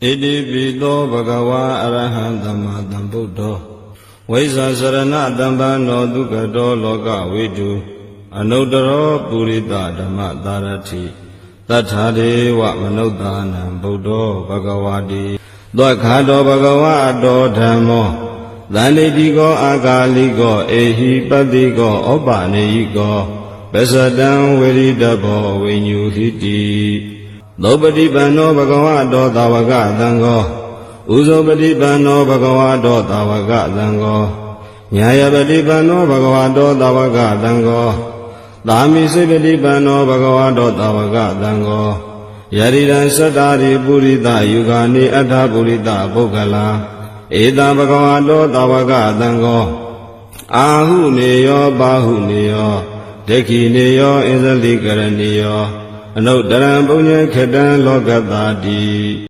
ဣတိပိသောဘဂဝါအရဟံသမ္မာသမ္ဗုဒ္ဓောဝိဇ္ဇာစရဏတမ္ပန္နောဒုက္ခတောလောကဝိတုအနုတ္တရောပုရိသဓမ္မသာရတိတထာဒေဝမနုဿာနံဗုဒ္ဓောဘဂဝါတိသောခါတောဘဂဝါတောဓမ္မောသန္တိတိကောအာဂါလိကောအေဟိပတိကောဩပနေယိကောပစ္စတံဝေရိတဘောဝိညုဟိတိသောပฏิပန္နောဘဂဝါတောသာဝကသံဃောဥဇောပฏิပန္နောဘဂဝါတောသာဝကသံဃောညာယပฏิပန္နောဘဂဝါတောသာဝကသံဃောသာမိစေပฏิပန္နောဘဂဝါတောသာဝကသံဃောယရိရံသတ္တာရိပုရိသယုဂာနိအထပုရိသပုဂ္ဂလာဧတံဘဂဝါတောသာဝကသံဃောအာဟုနေယောပါဟုနေယောဒက္ခိနေယောဣဇလိကရဏီယောအနုတ္တရံပုညေခတံလောကတာတိ